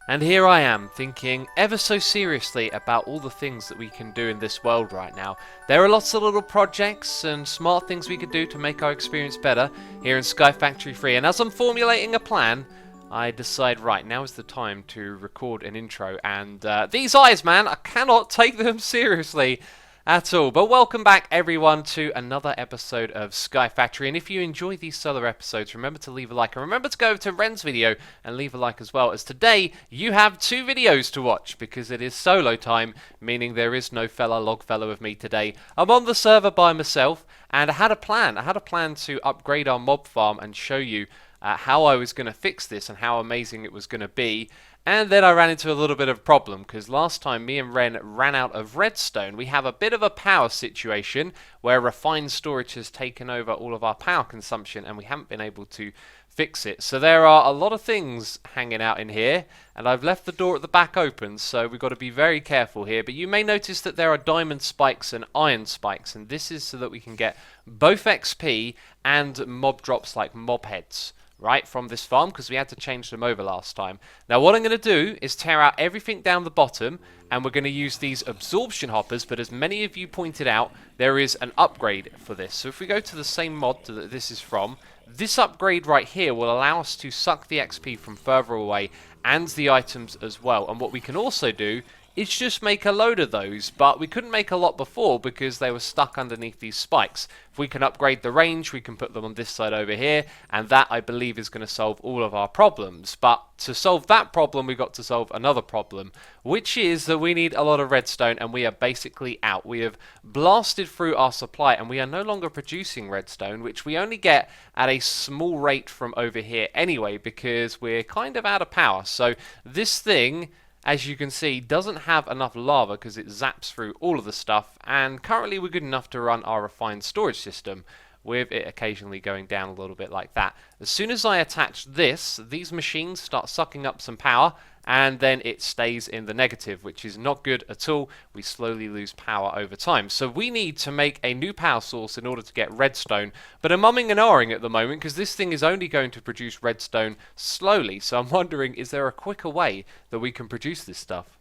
And here I am, thinking ever so seriously about all the things that we can do in this world right now. There are lots of little projects and smart things we could do to make our experience better here in Sky Factory 3. And as I'm formulating a plan, I decide, right, now is the time to record an intro. And these eyes, man, I cannot take them seriously at all. But welcome back, everyone, to another episode of Sky Factory. And if you enjoy these solo episodes, remember to leave a like. And remember to go over to Ren's video and leave a like as well, as today you have two videos to watch because it is solo time, meaning there is no fella Logfellow with me today. I'm on the server by myself, and I had a plan. I had a plan to upgrade our mob farm and show you how I was going to fix this and how amazing it was going to be. And then I ran into a little bit of a problem, because last time me and Ren ran out of redstone. We have a bit of a power situation where refined storage has taken over all of our power consumption and we haven't been able to fix it. So there are a lot of things hanging out in here, and I've left the door at the back open, so we've got to be very careful here. But you may notice that there are diamond spikes and iron spikes, and this is so that we can get both XP and mob drops like mob heads, right, from this farm, because we had to change them over last time. Now what I'm going to do is tear out everything down the bottom, and we're going to use these absorption hoppers, but as many of you pointed out, there is an upgrade for this. So if we go to the same mod that this is from, this upgrade right here will allow us to suck the XP from further away and the items as well. And what we can also do is just make a load of those, but we couldn't make a lot before because they were stuck underneath these spikes. If we can upgrade the range, we can put them on this side over here, and that, I believe, is going to solve all of our problems. But to solve that problem, we've got to solve another problem, which is that we need a lot of redstone, and we are basically out. We have blasted through our supply, and we are no longer producing redstone, which we only get at a small rate from over here anyway, because we're kind of out of power. So this thing, as you can see, doesn't have enough lava because it zaps through all of the stuff, and currently we're good enough to run our refined storage system with it occasionally going down a little bit like that. As soon as I attach this, these machines start sucking up some power, and then it stays in the negative, which is not good at all. We slowly lose power over time. So we need to make a new power source in order to get redstone, but I'm umming and ahhing at the moment because this thing is only going to produce redstone slowly. So I'm wondering, is there a quicker way that we can produce this stuff?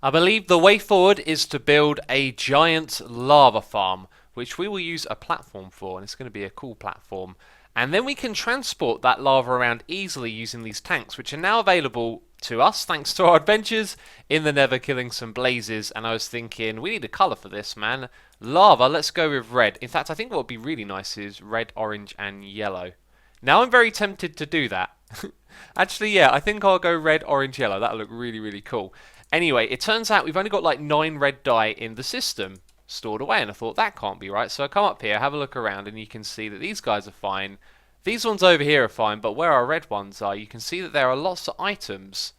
I believe the way forward is to build a giant lava farm, which we will use a platform for, and it's going to be a cool platform. And then we can transport that lava around easily using these tanks, which are now available to us thanks to our adventures in the Nether, killing some blazes. And I was thinking, we need a colour for this, man. Lava, let's go with red. In fact, I think what would be really nice is red, orange and yellow. Now I'm very tempted to do that. Actually, yeah, I think I'll go red, orange, yellow. That'll look really, really cool. Anyway, it turns out we've only got like 9 red dye in the system stored away, and I thought that can't be right. So I come up here, have a look around, and you can see that these guys are fine. These ones over here are fine, but where our red ones are, you can see that there are lots of items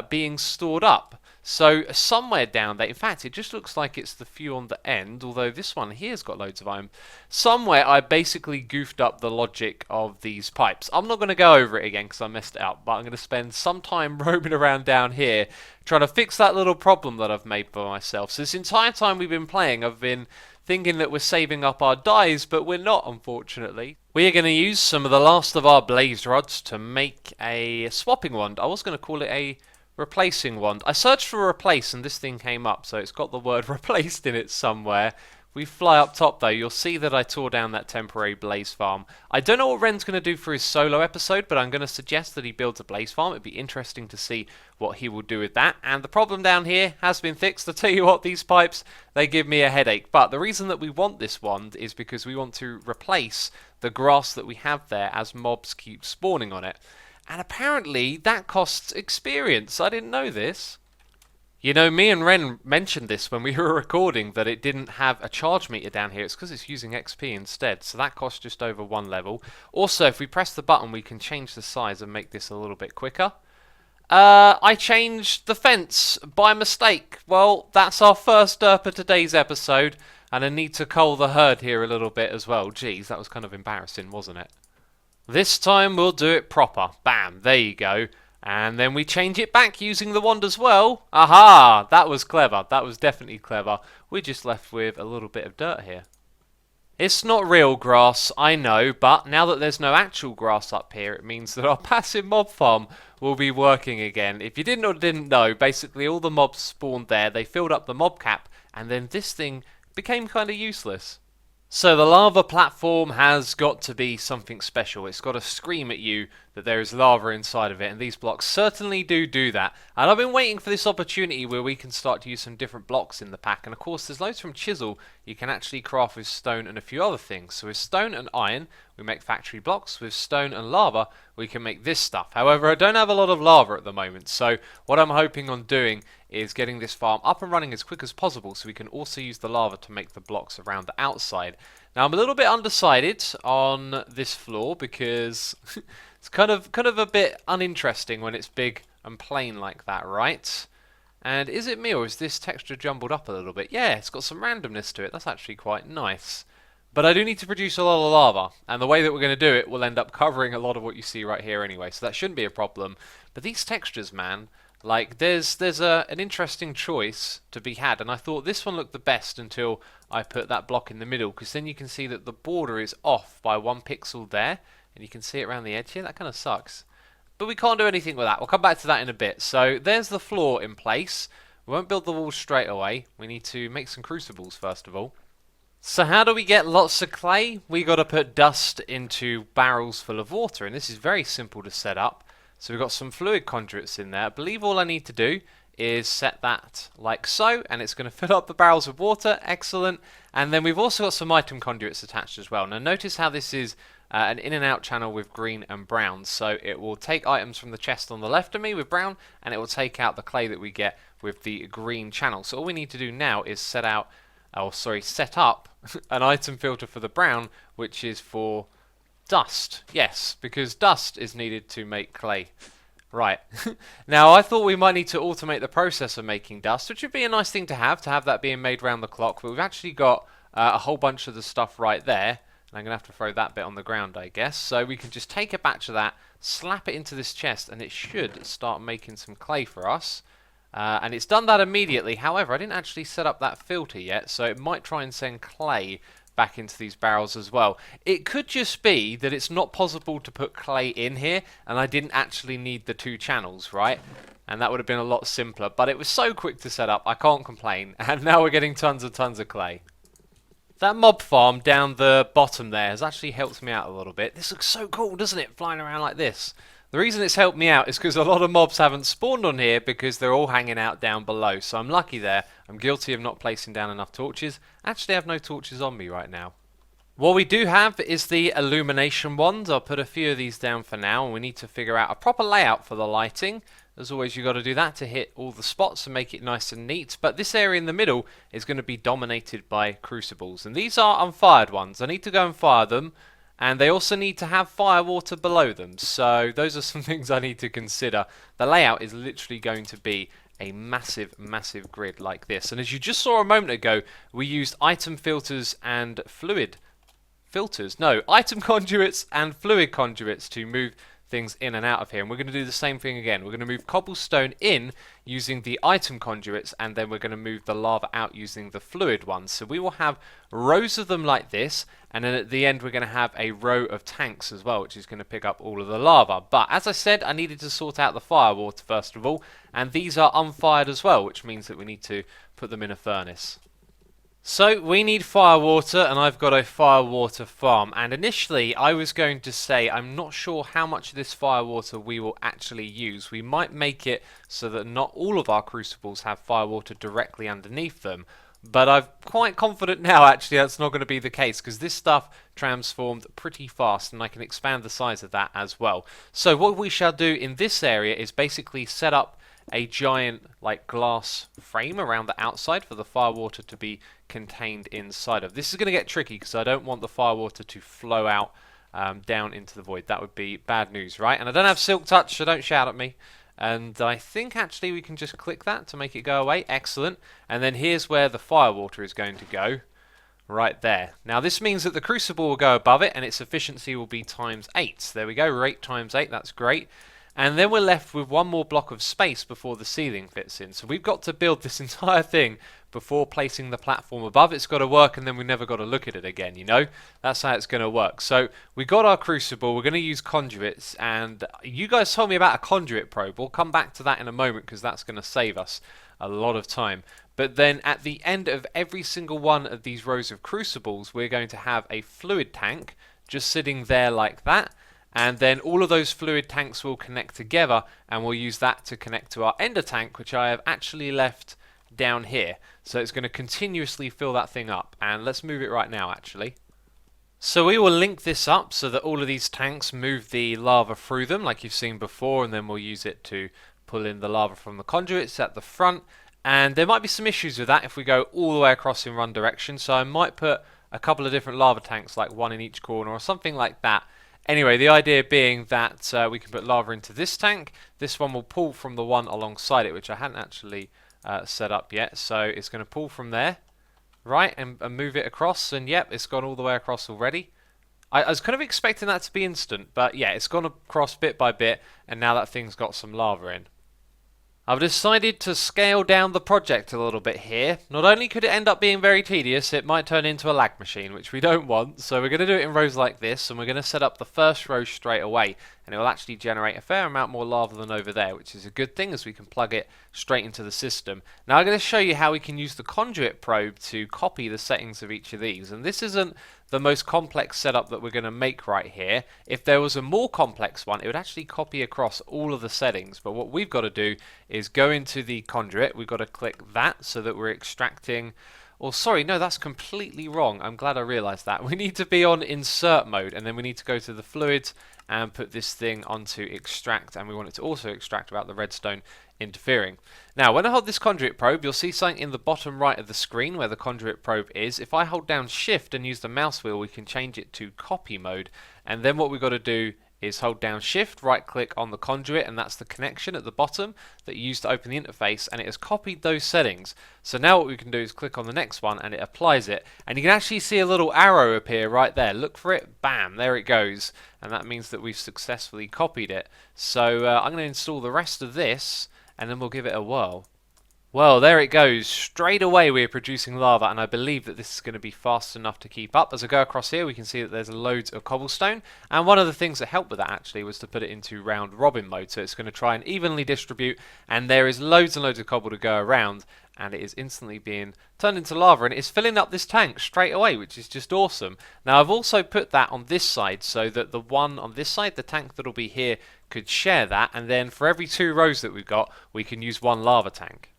being stored up. So somewhere down there, in fact, it just looks like it's the few on the end, although this one here's got loads of iron. Somewhere I basically goofed up the logic of these pipes. I'm not going to go over it again because I messed it up, but I'm going to spend some time roaming around down here trying to fix that little problem that I've made for myself. So this entire time we've been playing, I've been thinking that we're saving up our dyes, but we're not, unfortunately. We are going to use some of the last of our blaze rods to make a swapping wand. I was going to call it a replacing wand. I searched for replace and this thing came up, so it's got the word replaced in it somewhere. We fly up top though, you'll see that I tore down that temporary blaze farm. I don't know what Ren's going to do for his solo episode, but I'm going to suggest that he builds a blaze farm. It'd be interesting to see what he will do with that. And the problem down here has been fixed. I tell you what, these pipes, they give me a headache. But the reason that we want this wand is because we want to replace the grass that we have there as mobs keep spawning on it. And apparently that costs experience. I didn't know this. You know, me and Ren mentioned this when we were recording, that it didn't have a charge meter down here. It's because it's using XP instead, so that costs just over 1 level. Also, if we press the button, we can change the size and make this a little bit quicker. I changed the fence by mistake. Well, that's our first derp of today's episode, and I need to cull the herd here a little bit as well. Geez, that was kind of embarrassing, wasn't it? This time we'll do it proper. Bam, there you go. And then we change it back using the wand as well. Aha! That was clever. That was definitely clever. We're just left with a little bit of dirt here. It's not real grass, I know, but now that there's no actual grass up here, it means that our passive mob farm will be working again. If you didn't or didn't know, basically all the mobs spawned there, they filled up the mob cap, and then this thing became kind of useless. So the lava platform has got to be something special. It's got to scream at you that there is lava inside of it, and these blocks certainly do that. And I've been waiting for this opportunity where we can start to use some different blocks in the pack. And of course, there's loads from chisel you can actually craft with stone and a few other things. So with stone and iron, we make factory blocks. With stone and lava, we can make this stuff. However, I don't have a lot of lava at the moment, so what I'm hoping on doing is getting this farm up and running as quick as possible so we can also use the lava to make the blocks around the outside. Now I'm a little bit undecided on this floor because it's kind of a bit uninteresting when it's big and plain like that, right? And is it me or is this texture jumbled up a little bit? Yeah, it's got some randomness to it. That's actually quite nice. But I do need to produce a lot of lava, and the way that we're going to do it will end up covering a lot of what you see right here anyway, so that shouldn't be a problem. But these textures, man, like there's an interesting choice to be had, and I thought this one looked the best until I put that block in the middle, because then you can see that the border is off by 1 pixel there, and you can see it around the edge here. That kind of sucks. But we can't do anything with that. We'll come back to that in a bit. So there's the floor in place. We won't build the walls straight away. We need to make some crucibles first of all. So how do we get lots of clay? We got to put dust into barrels full of water, and this is very simple to set up. So we've got some fluid conduits in there. I believe all I need to do is set that like so, and it's going to fill up the barrels with water. Excellent. And then we've also got some item conduits attached as well. Now notice how this is an in and out channel with green and brown. So it will take items from the chest on the left of me with brown, and it will take out the clay that we get with the green channel. So all we need to do now is set up an item filter for the brown, which is for dust. Yes, because dust is needed to make clay. Right. Now, I thought we might need to automate the process of making dust, which would be a nice thing to have that being made round the clock, but we've actually got a whole bunch of the stuff right there, and I'm going to have to throw that bit on the ground, I guess. So we can just take a batch of that, slap it into this chest, and it should start making some clay for us. And it's done that immediately. However, I didn't actually set up that filter yet, so it might try and send clay back into these barrels as well. It could just be that it's not possible to put clay in here, and I didn't actually need the 2 channels, right? And that would have been a lot simpler, but it was so quick to set up, I can't complain. And now we're getting tons of clay. That mob farm down the bottom there has actually helped me out a little bit. This looks so cool, doesn't it? Flying around like this. The reason it's helped me out is because a lot of mobs haven't spawned on here because they're all hanging out down below. So I'm lucky there. I'm guilty of not placing down enough torches. Actually, I have no torches on me right now. What we do have is the illumination wand. I'll put a few of these down for now, and we need to figure out a proper layout for the lighting. As always, you've got to do that to hit all the spots and make it nice and neat. But this area in the middle is going to be dominated by crucibles, and these are unfired ones. I need to go and fire them. And they also need to have fire water below them. So those are some things I need to consider. The layout is literally going to be a massive grid like this. And as you just saw a moment ago, we used item filters and item conduits and fluid conduits to move things in and out of here, and we're going to do the same thing again. We're going to move cobblestone in using the item conduits, and then we're going to move the lava out using the fluid ones. So we will have rows of them like this, and then at the end we're going to have a row of tanks as well, which is going to pick up all of the lava. But as I said, I needed to sort out the fire water first of all, and these are unfired as well, which means that we need to put them in a furnace. So we need fire water, and I've got a fire water farm, and initially I was going to say I'm not sure how much of this fire water we will actually use. We might make it so that not all of our crucibles have fire water directly underneath them, but I'm quite confident now actually that's not going to be the case, because this stuff transformed pretty fast and I can expand the size of that as well. So what we shall do in this area is basically set up a giant like glass frame around the outside for the firewater to be contained inside of. This is going to get tricky because I don't want the firewater to flow out down into the void. That would be bad news, right? And I don't have silk touch, so don't shout at me. And I think actually we can just click that to make it go away. Excellent. And then here's where the firewater is going to go. Right there. Now this means that the crucible will go above it and its efficiency will be times 8. There we go, rate times 8, that's great. And then we're left with one more block of space before the ceiling fits in. So we've got to build this entire thing before placing the platform above. It's got to work, and then we've never got to look at it again, you know? That's how it's going to work. So we got our crucible. We're going to use conduits, and you guys told me about a conduit probe. We'll come back to that in a moment because that's going to save us a lot of time. But then at the end of every single one of these rows of crucibles, we're going to have a fluid tank just sitting there like that. And then all of those fluid tanks will connect together, and we'll use that to connect to our ender tank, which I have actually left down here. So it's going to continuously fill that thing up. And let's move it right now, actually. So we will link this up so that all of these tanks move the lava through them like you've seen before, and then we'll use it to pull in the lava from the conduits at the front. And there might be some issues with that if we go all the way across in one direction, so I might put a couple of different lava tanks, like one in each corner or something like that. Anyway, the idea being that we can put lava into this tank. This one will pull from the one alongside it, which I hadn't actually set up yet. So it's going to pull from there, right, and move it across. And yep, it's gone all the way across already. I was kind of expecting that to be instant, but yeah, it's gone across bit by bit, and now that thing's got some lava in. I've decided to scale down the project a little bit here. Not only could it end up being very tedious, it might turn into a lag machine, which we don't want. So we're going to do it in rows like this, and we're going to set up the first row straight away. And it will actually generate a fair amount more lava than over there, which is a good thing as we can plug it straight into the system. Now I'm going to show you how we can use the Conduit Probe to copy the settings of each of these. And this isn't the most complex setup that we're going to make right here. If there was a more complex one, it would actually copy across all of the settings. But what we've got to do is go into the conduit. We've got to click that so that we're extracting. Or sorry, no, that's completely wrong. I'm glad I realized that. We need to be on insert mode, and then we need to go to the fluids and put this thing onto extract, and we want it to also extract without the redstone interfering. Now, when I hold this conduit probe, you'll see something in the bottom right of the screen where the conduit probe is. If I hold down shift and use the mouse wheel, we can change it to copy mode, and then what we've got to do is hold down shift, right click on the conduit, and that's the connection at the bottom that you use to open the interface, and it has copied those settings. So now what we can do is click on the next one and it applies it, and you can actually see a little arrow appear right there. Look for it, bam, there it goes, and that means that we've successfully copied it. So I'm going to install the rest of this and then we'll give it a whirl. Well, there it goes. Straight away we're producing lava, and I believe that this is going to be fast enough to keep up. As I go across here, we can see that there's loads of cobblestone, and one of the things that helped with that actually was to put it into round robin mode, so it's going to try and evenly distribute, and there is loads and loads of cobble to go around, and it is instantly being turned into lava, and it's filling up this tank straight away, which is just awesome. Now I've also put that on this side so that the one on this side, the tank that'll be here, could share that, and then for every 2 rows that we've got, we can use 1 lava tank.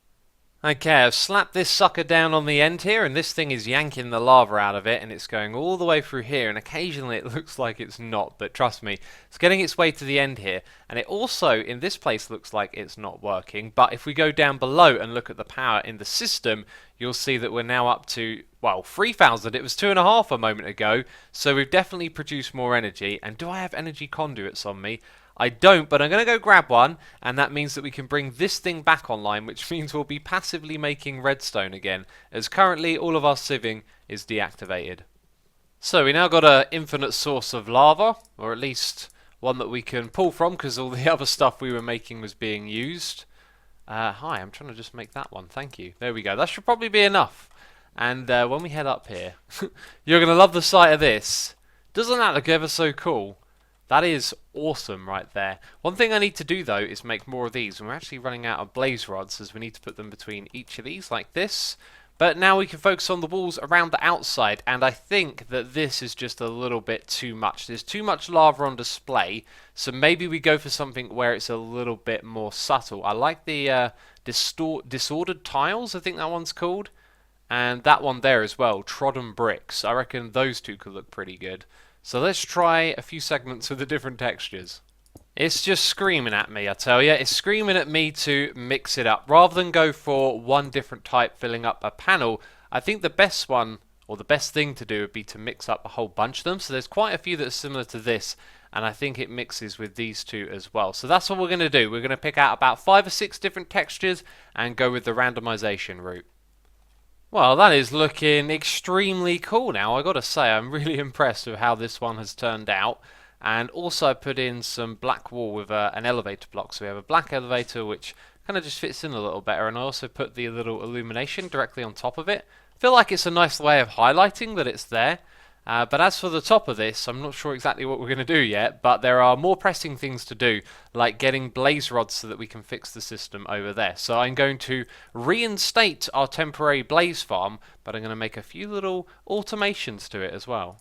Okay, I've slapped this sucker down on the end here, and this thing is yanking the lava out of it, and it's going all the way through here, and occasionally it looks like it's not, but trust me, it's getting its way to the end here. And it also, in this place, looks like it's not working, but if we go down below and look at the power in the system, you'll see that we're now up to, well, 3,000. It was 2.5 a moment ago, so we've definitely produced more energy. And do I have energy conduits on me? I don't, but I'm going to go grab one, and that means that we can bring this thing back online, which means we'll be passively making redstone again, as currently all of our sieving is deactivated. So we now got an infinite source of lava, or at least one that we can pull from, because all the other stuff we were making was being used. Hi, I'm trying to just make that one, thank you. There we go, that should probably be enough. And when we head up here, you're going to love the sight of this. Doesn't that look ever so cool? That is awesome right there. One thing I need to do though is make more of these, and we're actually running out of blaze rods as we need to put them between each of these like this. But now we can focus on the walls around the outside, and I think that this is just a little bit too much. There's too much lava on display, so maybe we go for something where it's a little bit more subtle. I like the disordered tiles, I think that one's called, and that one there as well, trodden bricks. I reckon those two could look pretty good. So let's try a few segments with the different textures. It's just screaming at me, I tell you. It's screaming at me to mix it up. Rather than go for one different type filling up a panel, I think the best one, or the best thing to do, would be to mix up a whole bunch of them. So there's quite a few that are similar to this, and I think it mixes with these two as well. So that's what we're going to do. We're going to pick out about 5 or 6 different textures and go with the randomization route. Well, that is looking extremely cool now. I gotta say, I'm really impressed with how this one has turned out. And also I put in some black wall with an elevator block. So we have a black elevator which kind of just fits in a little better. And I also put the little illumination directly on top of it. I feel like it's a nice way of highlighting that it's there. But as for the top of this, I'm not sure exactly what we're going to do yet, but there are more pressing things to do, like getting blaze rods so that we can fix the system over there. So I'm going to reinstate our temporary blaze farm, but I'm going to make a few little automations to it as well.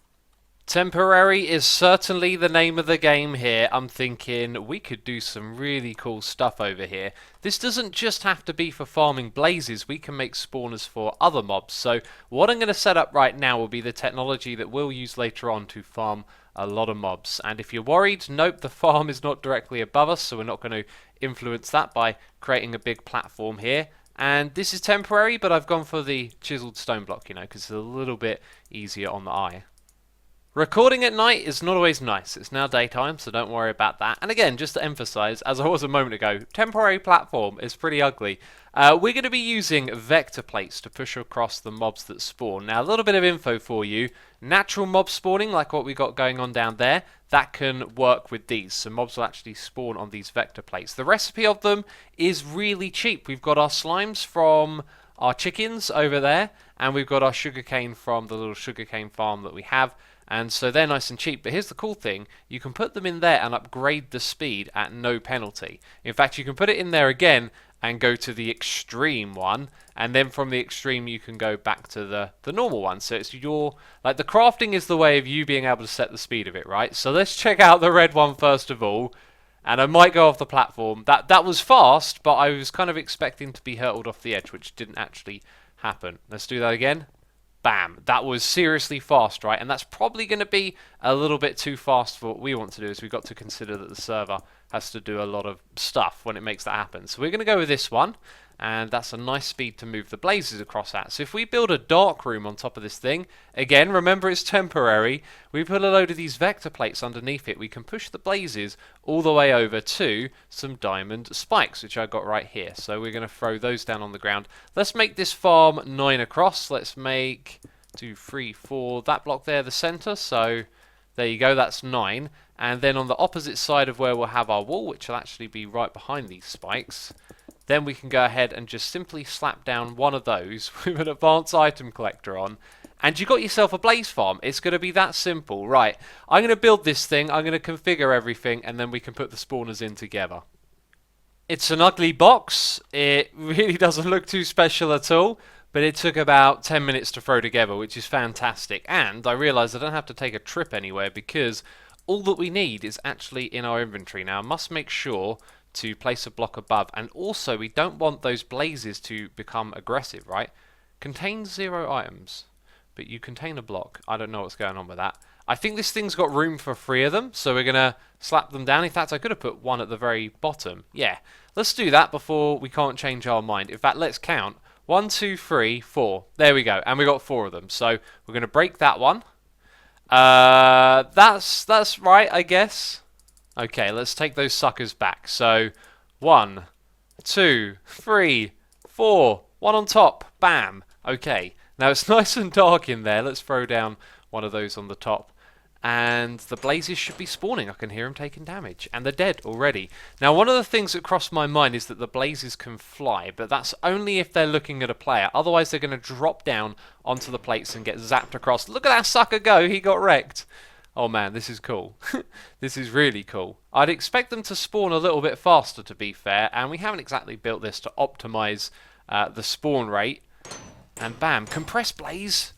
Temporary is certainly the name of the game here. I'm thinking we could do some really cool stuff over here. This doesn't just have to be for farming blazes, we can make spawners for other mobs. So what I'm going to set up right now will be the technology that we'll use later on to farm a lot of mobs. And if you're worried, nope, the farm is not directly above us, so we're not going to influence that by creating a big platform here. And this is temporary, but I've gone for the chiseled stone block, you know, because it's a little bit easier on the eye. Recording at night is not always nice. It's now daytime, so don't worry about that. And again, just to emphasize, as I was a moment ago, temporary platform is pretty ugly. We're going to be using vector plates to push across the mobs that spawn. Now, a little bit of info for you. Natural mob spawning, like what we got going on down there, that can work with these. So mobs will actually spawn on these vector plates. The recipe of them is really cheap. We've got our slimes from our chickens over there, and we've got our sugarcane from the little sugarcane farm that we have. And so they're nice and cheap, but here's the cool thing, you can put them in there and upgrade the speed at no penalty. In fact, you can put it in there again and go to the extreme one, and then from the extreme you can go back to the normal one. So it's your, like, the crafting is the way of you being able to set the speed of it, right? So let's check out the red one first of all, and I might go off the platform. That was fast, but I was kind of expecting to be hurtled off the edge, which didn't actually happen. Let's do that again. Bam, that was seriously fast, right? And that's probably going to be a little bit too fast for what we want to do, is we've got to consider that the server has to do a lot of stuff when it makes that happen. So we're going to go with this one, and that's a nice speed to move the blazes across at. So if we build a dark room on top of this thing, again, remember it's temporary, we put a load of these vector plates underneath it, we can push the blazes all the way over to some diamond spikes, which I got right here. So we're going to throw those down on the ground. Let's make this farm 9 across. Let's make 2, 3, 4, that block there, the center. So there you go, that's 9. And then on the opposite side of where we'll have our wall, which will actually be right behind these spikes, then we can go ahead and just simply slap down one of those with an advanced item collector on, and you got yourself a blaze farm. It's going to be that simple. Right, I'm going to build this thing, I'm going to configure everything, and then we can put the spawners in together. It's an ugly box. It really doesn't look too special at all, but it took about 10 minutes to throw together, which is fantastic. And I realised I don't have to take a trip anywhere because all that we need is actually in our inventory. Now, I must make sure to place a block above, and also we don't want those blazes to become aggressive, right? Contains 0 items, but you contain a block. I don't know what's going on with that. I think this thing's got room for 3 of them, so we're gonna slap them down. In fact, I could have put one at the very bottom. Yeah, let's do that before we can't change our mind. In fact, let's count. 1, 2, 3, 4. There we go, and we got 4 of them. So we're gonna break that one. That's right, I guess. Okay, let's take those suckers back. So, 1, 2, 3, 4. One on top. Bam. Okay. Now it's nice and dark in there. Let's throw down one of those on the top. And the blazes should be spawning. I can hear them taking damage. And they're dead already. Now, one of the things that crossed my mind is that the blazes can fly, but that's only if they're looking at a player. Otherwise, they're going to drop down onto the plates and get zapped across. Look at that sucker go. He got wrecked. Oh man, this is cool. This is really cool. I'd expect them to spawn a little bit faster, to be fair, and we haven't exactly built this to optimize the spawn rate. And bam, compress blaze.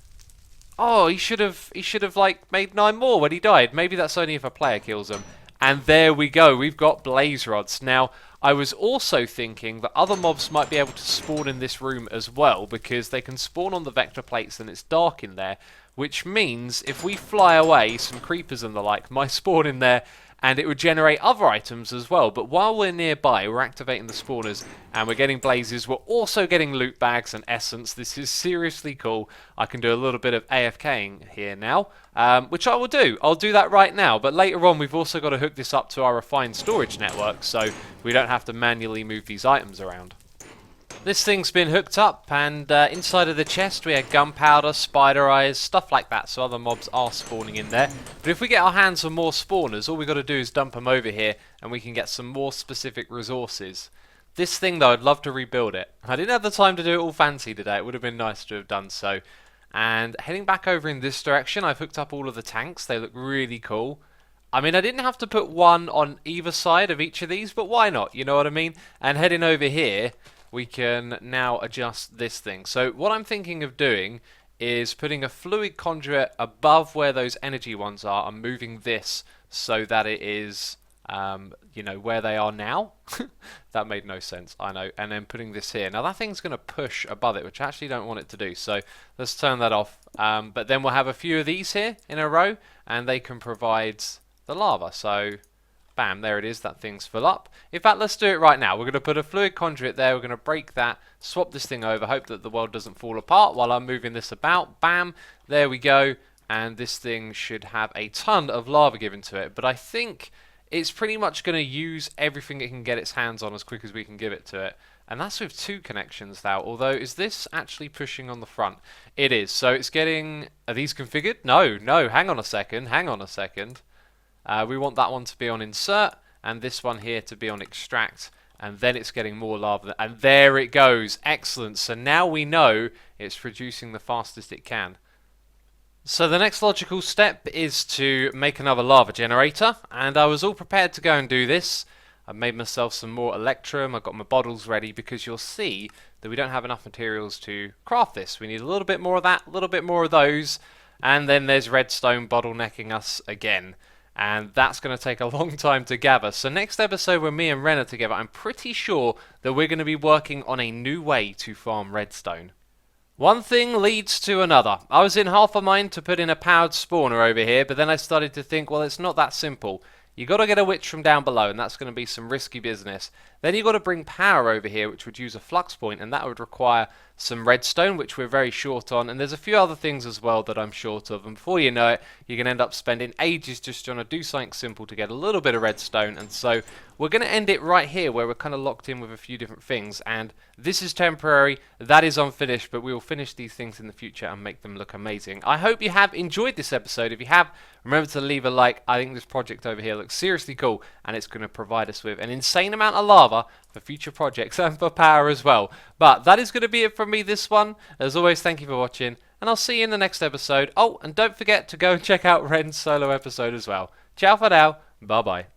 Oh, he should have like made 9 more when he died. Maybe that's only if a player kills them. And there we go. We've got blaze rods. Now, I was also thinking that other mobs might be able to spawn in this room as well, because they can spawn on the vector plates and it's dark in there, which means if we fly away, some creepers and the like might spawn in there, and it would generate other items as well. But while we're nearby, we're activating the spawners and we're getting blazes. We're also getting loot bags and essence. This is seriously cool. I can do a little bit of AFKing here now, which I will do. I'll do that right now. But later on, we've also got to hook this up to our refined storage network, so we don't have to manually move these items around. This thing's been hooked up, and inside of the chest we had gunpowder, spider eyes, stuff like that, so other mobs are spawning in there. But if we get our hands on more spawners, all we've got to do is dump them over here, and we can get some more specific resources. This thing, though, I'd love to rebuild it. I didn't have the time to do it all fancy today. It would have been nice to have done so. And heading back over in this direction, I've hooked up all of the tanks. They look really cool. I mean, I didn't have to put one on either side of each of these, but why not? You know what I mean? And heading over here, we can now adjust this thing. So what I'm thinking of doing is putting a fluid conduit above where those energy ones are and moving this so that it is, you know, where they are now. That made no sense, I know. And then putting this here. Now that thing's going to push above it, which I actually don't want it to do. So let's turn that off. But then we'll have a few of these here in a row, and they can provide the lava. So bam, there it is, that thing's full up. In fact, let's do it right now. We're going to put a fluid conduit there, we're going to break that, swap this thing over, hope that the world doesn't fall apart while I'm moving this about. Bam, there we go, and this thing should have a ton of lava given to it. But I think it's pretty much going to use everything it can get its hands on as quick as we can give it to it. And that's with 2 connections now, although is this actually pushing on the front? It is, so it's getting... Are these configured? No, hang on a second. We want that one to be on insert, and this one here to be on extract, and then it's getting more lava, and there it goes. Excellent. So now we know it's producing the fastest it can. So the next logical step is to make another lava generator, and I was all prepared to go and do this. I've made myself some more electrum, I've got my bottles ready, because you'll see that we don't have enough materials to craft this. We need a little bit more of that, a little bit more of those, and then there's redstone bottlenecking us again. And that's going to take a long time to gather. So next episode when me and Ren are together, I'm pretty sure that we're going to be working on a new way to farm redstone. One thing leads to another. I was in half a mind to put in a powered spawner over here, but then I started to think, well, it's not that simple. You got to get a witch from down below, and that's going to be some risky business. Then you got to bring power over here, which would use a flux point, and that would require some redstone, which we're very short on. And there's a few other things as well that I'm short of. And before you know it, you can end up spending ages just trying to do something simple to get a little bit of redstone. And so we're going to end it right here, where we're kind of locked in with a few different things. And this is temporary, that is unfinished, but we will finish these things in the future and make them look amazing. I hope you have enjoyed this episode. If you have, remember to leave a like. I think this project over here looks seriously cool, and it's going to provide us with an insane amount of lava for future projects and for power as well. But that is going to be it from me this one. As always, thank you for watching, and I'll see you in the next episode. Oh, and don't forget to go and check out Ren's solo episode as well. Ciao for now. Bye bye.